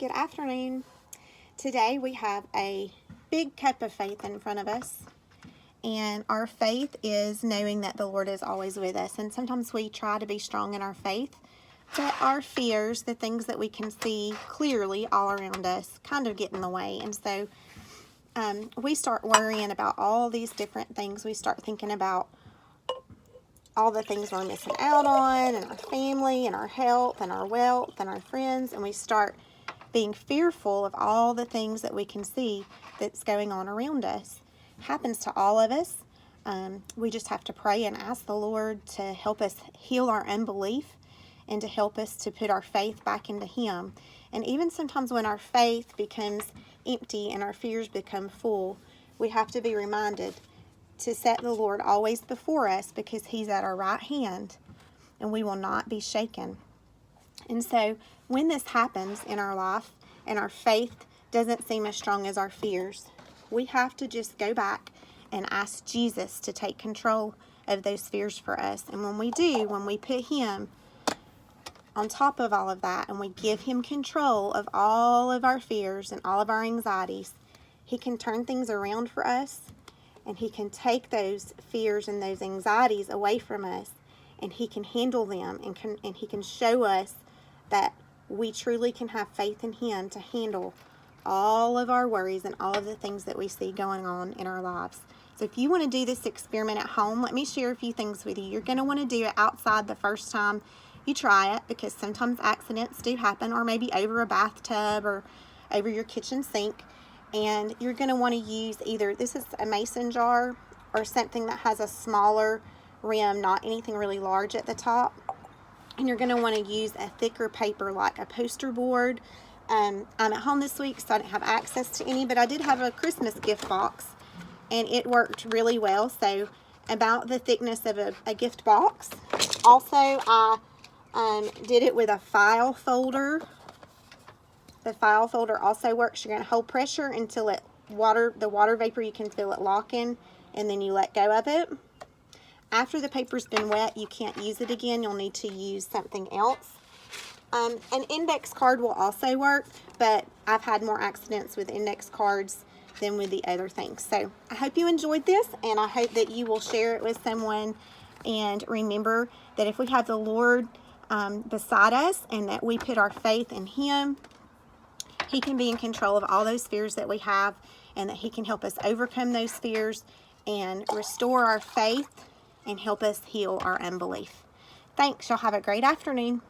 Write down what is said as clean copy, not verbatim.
Good afternoon. Today we have a big cup of faith in front of us, and our faith is knowing that the Lord is always with us. And sometimes we try to be strong in our faith, but our fears, the things that we can see clearly all around us, kind of get in the way. And so we start worrying about all these different things. We start thinking about all the things we're missing out on, and our family, and our health, and our wealth, and our friends, and we start being fearful of all the things that we can see that's going on around us. It happens to all of us. We just have to pray and ask the Lord to help us heal our unbelief and to help us to put our faith back into Him. And even sometimes when our faith becomes empty and our fears become full, we have to be reminded to set the Lord always before us, because He's at our right hand and we will not be shaken. And so when this happens in our life and our faith doesn't seem as strong as our fears, we have to just go back and ask Jesus to take control of those fears for us. And when we do, when we put Him on top of all of that and we give Him control of all of our fears and all of our anxieties, He can turn things around for us, and He can take those fears and those anxieties away from us, and He can handle them, and He can show us that we truly can have faith in Him to handle all of our worries and all of the things that we see going on in our lives. So if you want to do this experiment at home, let me share a few things with you. You're going to want to do it outside the first time you try it, because sometimes accidents do happen, or maybe over a bathtub or over your kitchen sink. And you're going to want to use either, this is a mason jar, or something that has a smaller rim, not anything really large at the top. And you're going to want to use a thicker paper, like a poster board. I'm at home this week, so I didn't have access to any, but I did have a Christmas gift box, and it worked really well. So about the thickness of a gift box. Also, I did it with a file folder. The file folder also works. You're going to hold pressure until the water vapor, you can feel it locking, and then you let go of it. After the paper's been wet, you can't use it again. You'll need to use something else. An index card will also work, but I've had more accidents with index cards than with the other things. So I hope you enjoyed this, and I hope that you will share it with someone. And remember that if we have the Lord beside us, and that we put our faith in Him, He can be in control of all those fears that we have, and that He can help us overcome those fears and restore our faith and help us heal our unbelief. Thanks. Y'all have a great afternoon.